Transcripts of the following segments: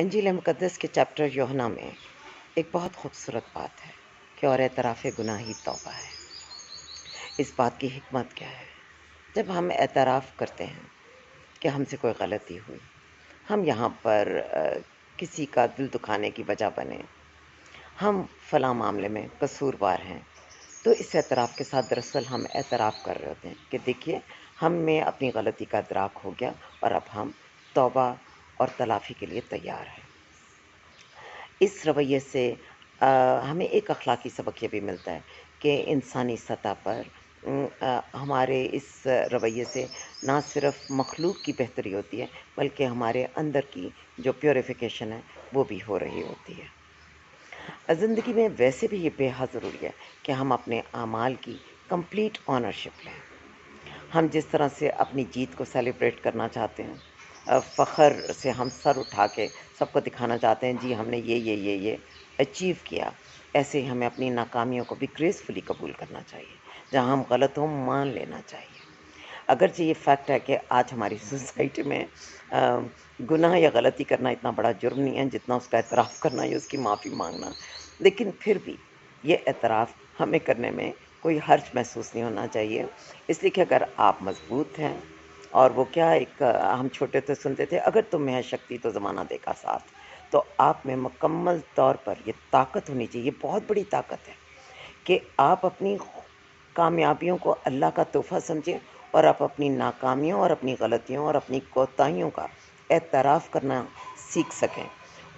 انجیل مقدس کے چیپٹر یوحنا میں ایک بہت خوبصورت بات ہے کہ اور اعتراف گناہ ہی توبہ ہے۔ اس بات کی حکمت کیا ہے؟ جب ہم اعتراف کرتے ہیں کہ ہم سے کوئی غلطی ہوئی، ہم یہاں پر کسی کا دل دکھانے کی وجہ بنے، ہم فلاں معاملے میں قصوروار ہیں، تو اس اعتراف کے ساتھ دراصل ہم اعتراف کر رہے ہوتے ہیں کہ دیکھیے ہم میں اپنی غلطی کا ادراک ہو گیا اور اب ہم توبہ اور تلافی کے لیے تیار ہیں۔ اس رویے سے ہمیں ایک اخلاقی سبق یہ بھی ملتا ہے کہ انسانی سطح پر ہمارے اس رویے سے نہ صرف مخلوق کی بہتری ہوتی ہے بلکہ ہمارے اندر کی جو پیوریفیکیشن ہے وہ بھی ہو رہی ہوتی ہے۔ زندگی میں ویسے بھی یہ بے حد ضروری ہے کہ ہم اپنے اعمال کی کمپلیٹ آنرشپ لیں۔ ہم جس طرح سے اپنی جیت کو سیلیبریٹ کرنا چاہتے ہیں، فخر سے ہم سر اٹھا کے سب کو دکھانا چاہتے ہیں جی ہم نے یہ اچیو کیا، ایسے ہی ہمیں اپنی ناکامیوں کو بھی گریسفلی قبول کرنا چاہیے۔ جہاں ہم غلط ہوں مان لینا چاہیے۔ اگرچہ یہ فیکٹ ہے کہ آج ہماری سوسائٹی میں گناہ یا غلطی کرنا اتنا بڑا جرم نہیں ہے جتنا اس کا اعتراف کرنا یا اس کی معافی مانگنا، لیکن پھر بھی یہ اعتراف ہمیں کرنے میں کوئی حرج محسوس نہیں ہونا چاہیے، اس لیے کہ اگر آپ مضبوط ہیں اور وہ کیا ایک ہم چھوٹے تو سنتے تھے اگر تم میں ہے شکتی تو زمانہ دے گا ساتھ، تو آپ میں مکمل طور پر یہ طاقت ہونی چاہیے، یہ بہت بڑی طاقت ہے کہ آپ اپنی کامیابیوں کو اللہ کا تحفہ سمجھیں اور آپ اپنی ناکامیوں اور اپنی غلطیوں اور اپنی کوتاہیوں کا اعتراف کرنا سیکھ سکیں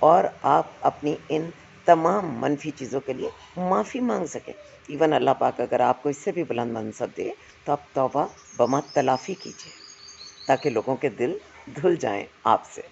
اور آپ اپنی ان تمام منفی چیزوں کے لیے معافی مانگ سکیں۔ ایون اللہ پاک اگر آپ کو اس سے بھی بلند منصب دے تو آپ توبہ بما تلافی کیجیے تاکہ لوگوں کے دل دھل جائیں آپ سے۔